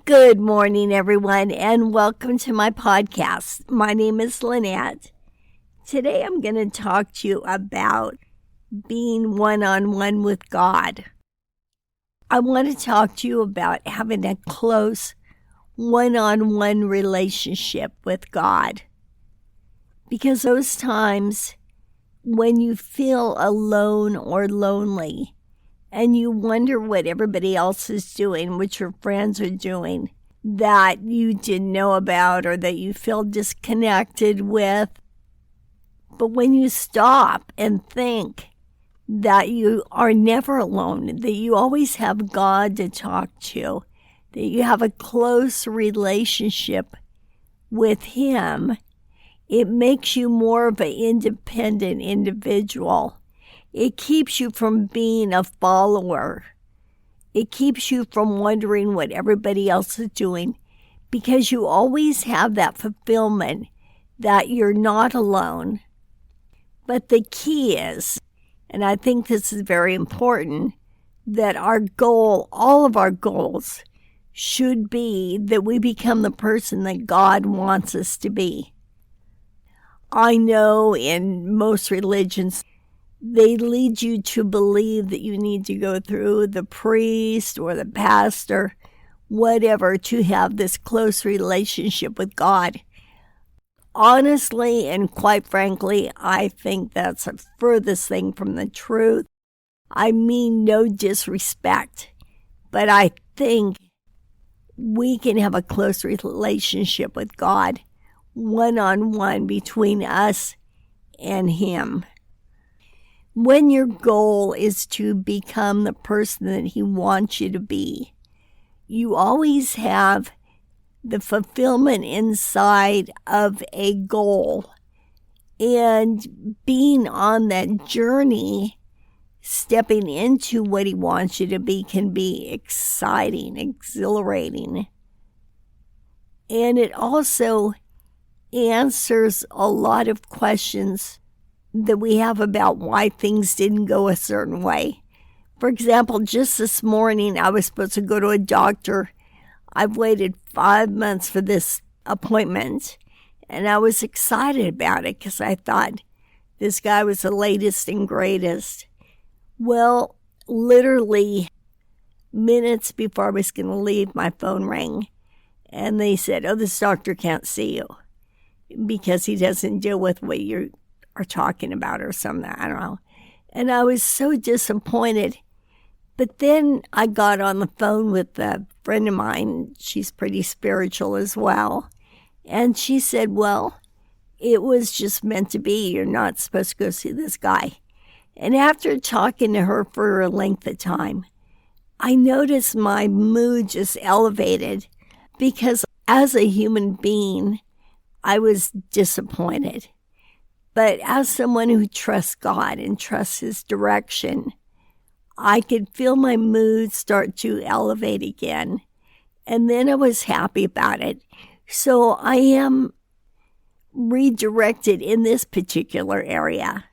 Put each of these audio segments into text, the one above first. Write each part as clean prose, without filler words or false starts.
Good morning, everyone, and welcome to my podcast. My name is Lynette. Today I'm going to talk to you about being one-on-one with God. I want to talk to you about having a close one-on-one relationship with God. Because those times when you feel alone or lonely, and you wonder what everybody else is doing, what your friends are doing, that you didn't know about or that you feel disconnected with. But when you stop and think that you are never alone, that you always have God to talk to, that you have a close relationship with Him, it makes you more of an independent individual. It keeps you from being a follower. It keeps you from wondering what everybody else is doing because you always have that fulfillment that you're not alone. But the key is, and I think this is very important, that our goal, all of our goals, should be that we become the person that God wants us to be. I know in most religions, they lead you to believe that you need to go through the priest or the pastor, whatever, to have this close relationship with God. Honestly and quite frankly, I think that's the furthest thing from the truth. I mean no disrespect, but I think we can have a close relationship with God, one-on-one between us and Him. When your goal is to become the person that He wants you to be, you always have the fulfillment inside of a goal. And being on that journey, stepping into what He wants you to be, can be exciting, exhilarating. And it also answers a lot of questions that we have about why things didn't go a certain way. For example, just this morning, I was supposed to go to a doctor. I've waited 5 months for this appointment, and I was excited about it because I thought this guy was the latest and greatest. Well, literally minutes before I was going to leave, my phone rang, and they said, "Oh, this doctor can't see you because he doesn't deal with what you're are talking about or something, I don't know." And I was so disappointed. But then I got on the phone with a friend of mine. She's pretty spiritual as well. And she said, well, it was just meant to be. You're not supposed to go see this guy. And after talking to her for a length of time, I noticed my mood just elevated because as a human being, I was disappointed. But as someone who trusts God and trusts His direction, I could feel my mood start to elevate again. And then I was happy about it. So I am redirected in this particular area.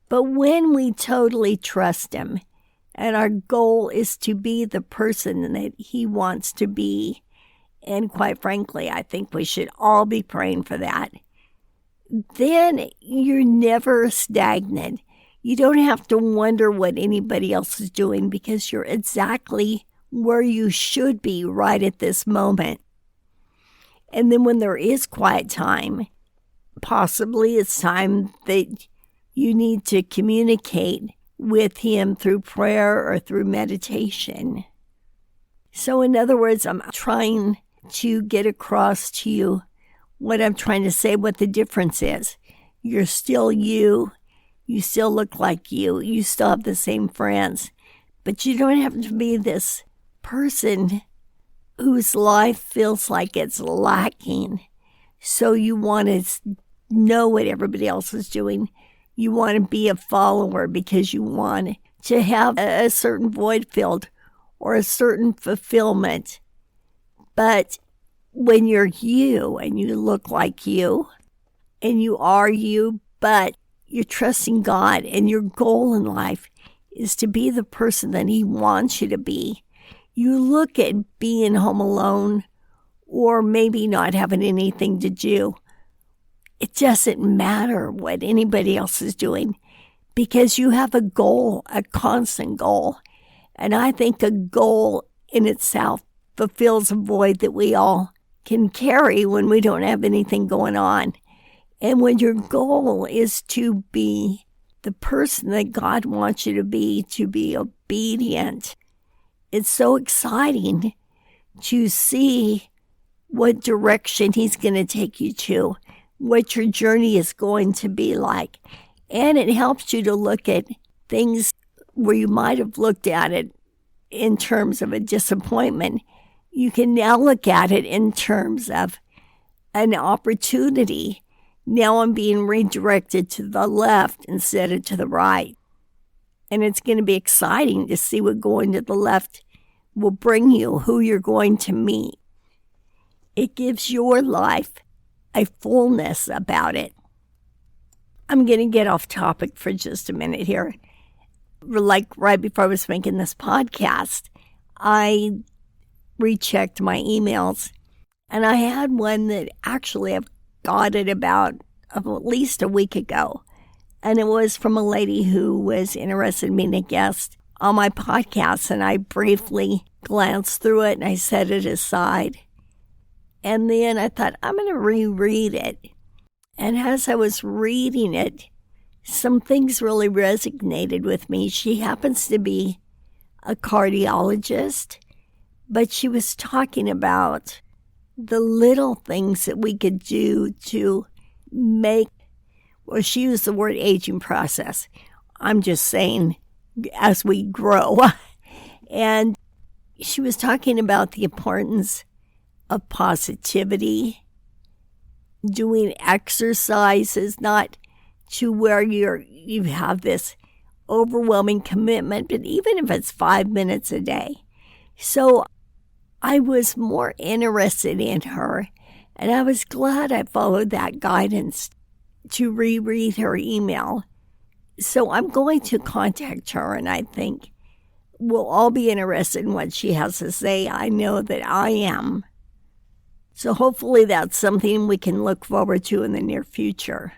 But when we totally trust Him, and our goal is to be the person that He wants to be, and quite frankly, I think we should all be praying for that, then you're never stagnant. You don't have to wonder what anybody else is doing because you're exactly where you should be right at this moment. And then when there is quiet time, possibly it's time that you need to communicate with Him through prayer or through meditation. So in other words, I'm trying to get across to you what I'm trying to say, what the difference is. You're still you. You still look like you. You still have the same friends. But you don't have to be this person whose life feels like it's lacking. So you want to know what everybody else is doing. You want to be a follower because you want to have a certain void filled or a certain fulfillment. But when you're you and you look like you and you are you, but you're trusting God and your goal in life is to be the person that He wants you to be, you look at being home alone or maybe not having anything to do. It doesn't matter what anybody else is doing because you have a goal, a constant goal. And I think a goal in itself fulfills a void that we all can carry when we don't have anything going on. And when your goal is to be the person that God wants you to be obedient, it's so exciting to see what direction He's going to take you to, what your journey is going to be like. And it helps you to look at things where you might have looked at it in terms of a disappointment. You can now look at it in terms of an opportunity. Now I'm being redirected to the left instead of to the right. And it's going to be exciting to see what going to the left will bring you, who you're going to meet. It gives your life a fullness about it. I'm going to get off topic for just a minute here. Like right before I was making this podcast, I rechecked my emails, and I had one that actually I've got it about at least a week ago. And it was from a lady who was interested in being a guest on my podcast, and I briefly glanced through it and I set it aside. And then I thought, I'm going to reread it. And as I was reading it, some things really resonated with me. She happens to be a cardiologist, but she was talking about the little things that we could do to make, well, she used the word aging process. I'm just saying as we grow. And she was talking about the importance of positivity, doing exercises, not to where you have this overwhelming commitment, but even if it's 5 minutes a day. So I was more interested in her, and I was glad I followed that guidance to reread her email. So I'm going to contact her, and I think we'll all be interested in what she has to say. I know that I am. So hopefully that's something we can look forward to in the near future.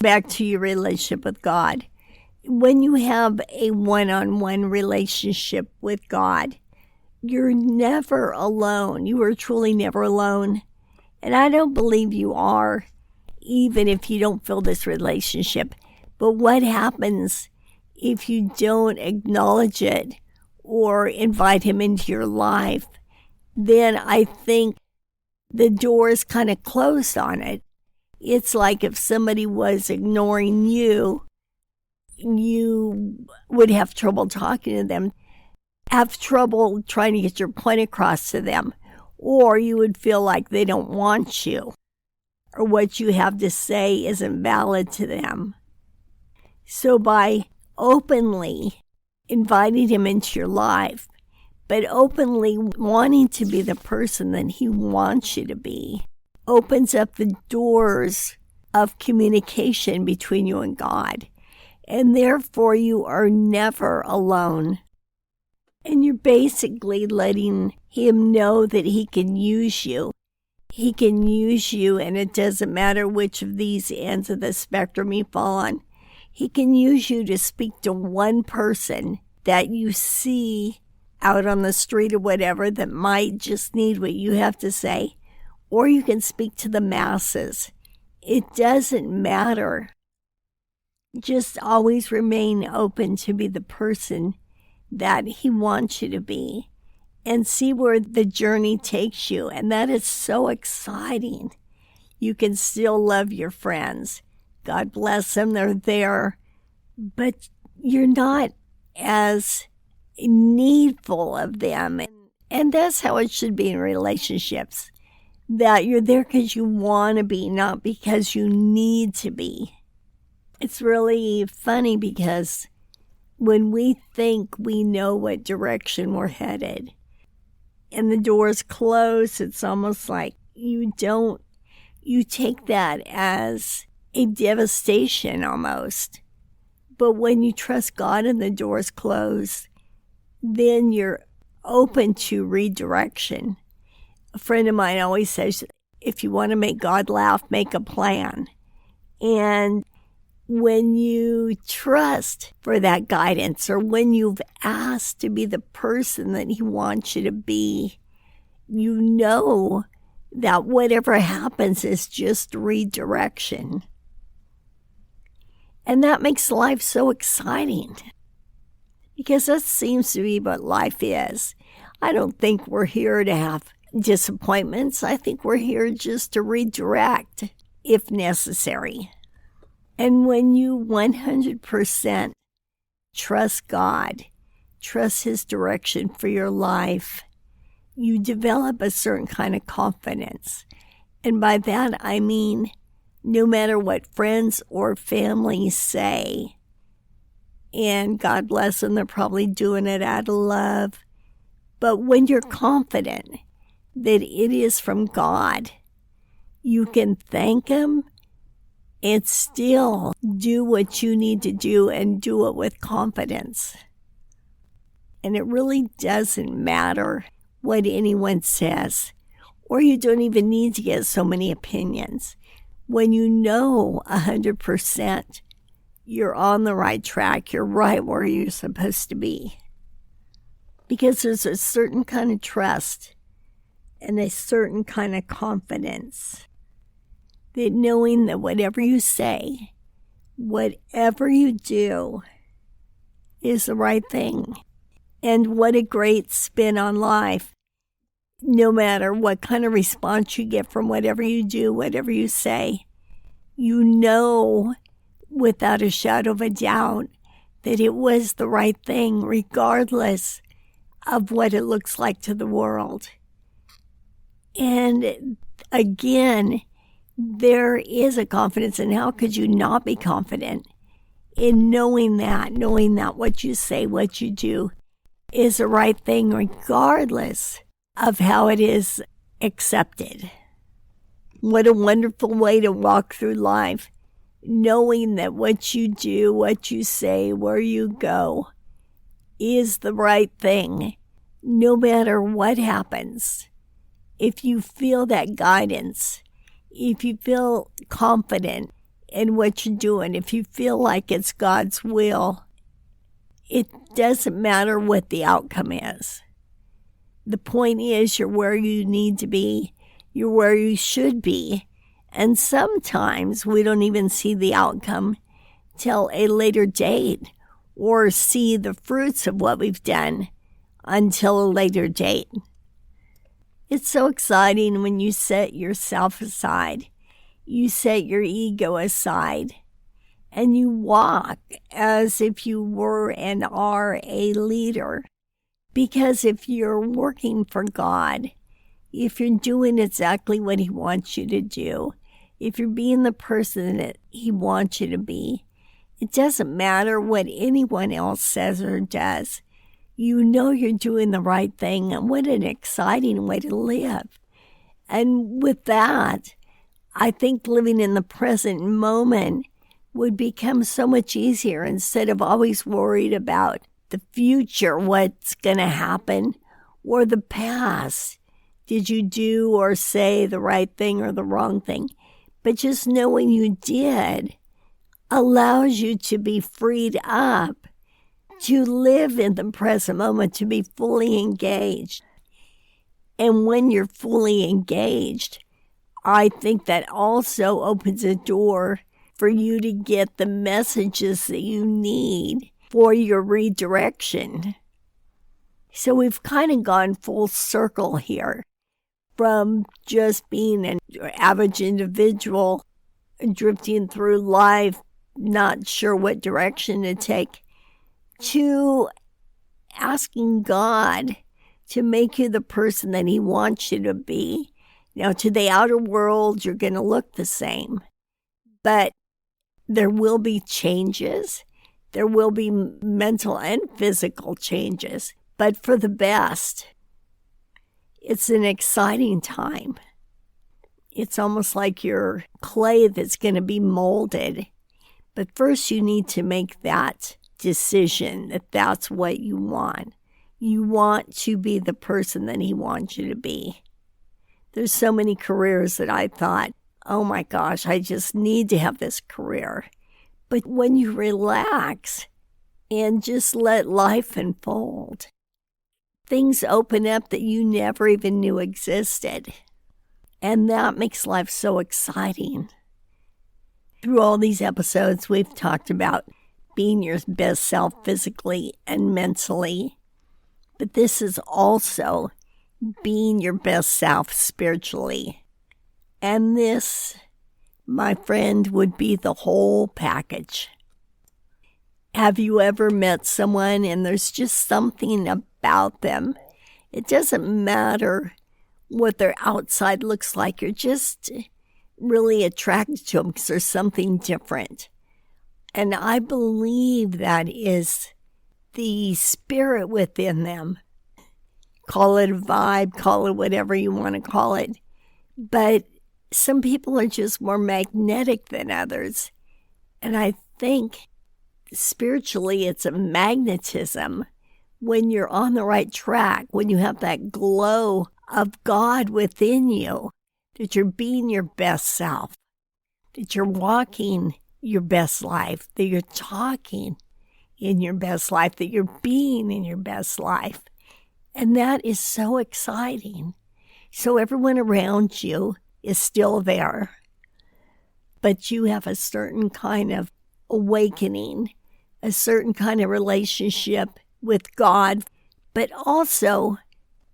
Back to your relationship with God. When you have a one-on-one relationship with God, you're never alone. You are truly never alone. And I don't believe you are, even if you don't feel this relationship. But what happens if you don't acknowledge it or invite Him into your life? Then I think the door is kind of closed on it. It's like if somebody was ignoring you, you would have trouble talking to them, have trouble trying to get your point across to them, or you would feel like they don't want you, or what you have to say isn't valid to them. So by openly inviting Him into your life, but openly wanting to be the person that He wants you to be, opens up the doors of communication between you and God. And therefore, you are never alone. And you're basically letting Him know that He can use you. He can use you, and it doesn't matter which of these ends of the spectrum you fall on. He can use you to speak to one person that you see out on the street or whatever that might just need what you have to say. Or you can speak to the masses. It doesn't matter. Just always remain open to be the person that He wants you to be and see where the journey takes you. And that is so exciting. You can still love your friends. God bless them, they're there. But you're not as needful of them. And that's how it should be in relationships. That you're there because you want to be, not because you need to be. It's really funny because when we think we know what direction we're headed and the door's closed, it's almost like you take that as a devastation almost. But when you trust God and the door's closed, then you're open to redirection. A friend of mine always says, if you want to make God laugh, make a plan. And when you trust for that guidance, or when you've asked to be the person that He wants you to be, you know that whatever happens is just redirection. And that makes life so exciting, because that seems to be what life is. I don't think we're here to have disappointments. I think we're here just to redirect if necessary. And when you 100% trust God, trust His direction for your life, you develop a certain kind of confidence. And by that, I mean, no matter what friends or family say, and God bless them, they're probably doing it out of love, but when you're confident that it is from God, you can thank Him and still do what you need to do, and do it with confidence. And it really doesn't matter what anyone says, or you don't even need to get so many opinions. When you know 100% you're on the right track, you're right where you're supposed to be. Because there's a certain kind of trust and a certain kind of confidence that knowing that whatever you say, whatever you do, is the right thing. And what a great spin on life. No matter what kind of response you get from whatever you do, whatever you say, you know without a shadow of a doubt that it was the right thing, regardless of what it looks like to the world. And again, there is a confidence, and how could you not be confident in knowing that what you say, what you do is the right thing, regardless of how it is accepted. What a wonderful way to walk through life, knowing that what you do, what you say, where you go is the right thing, no matter what happens. If you feel that guidance, if you feel confident in what you're doing, if you feel like it's God's will, it doesn't matter what the outcome is. The point is, you're where you need to be, you're where you should be, and sometimes we don't even see the outcome till a later date, or see the fruits of what we've done until a later date. It's so exciting when you set yourself aside, you set your ego aside, and you walk as if you were and are a leader. Because if you're working for God, if you're doing exactly what He wants you to do, if you're being the person that He wants you to be, it doesn't matter what anyone else says or does. You know you're doing the right thing, and what an exciting way to live. And with that, I think living in the present moment would become so much easier, instead of always worried about the future, what's going to happen, or the past. Did you do or say the right thing or the wrong thing? But just knowing you did allows you to be freed up to live in the present moment, to be fully engaged. And when you're fully engaged, I think that also opens a door for you to get the messages that you need for your redirection. So we've kind of gone full circle here, from just being an average individual drifting through life, not sure what direction to take, to asking God to make you the person that He wants you to be. Now, to the outer world, you're going to look the same, but there will be changes. There will be mental and physical changes, but for the best. It's an exciting time. It's almost like your clay that's going to be molded. But first you need to make that decision that that's what you want. You want to be the person that He wants you to be. There's so many careers that I thought, oh my gosh, I just need to have this career. But when you relax and just let life unfold, things open up that you never even knew existed. And that makes life so exciting. Through all these episodes, we've talked about being your best self physically and mentally. But this is also being your best self spiritually. And this, my friend, would be the whole package. Have you ever met someone and there's just something about them? It doesn't matter what their outside looks like. You're just really attracted to them because there's something different. And I believe that is the spirit within them. Call it a vibe, call it whatever you want to call it. But some people are just more magnetic than others. And I think spiritually it's a magnetism when you're on the right track, when you have that glow of God within you, that you're being your best self, that you're walking your best life, that you're talking in your best life, that you're being in your best life. And that is so exciting. So everyone around you is still there, but you have a certain kind of awakening, a certain kind of relationship with God, but also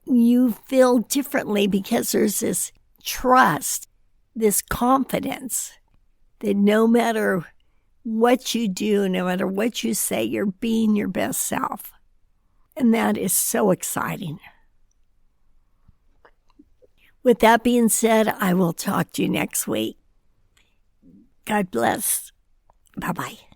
you feel differently because there's this trust, this confidence that no matter what you do, no matter what you say, you're being your best self. And that is so exciting. With that being said, I will talk to you next week. God bless. Bye-bye.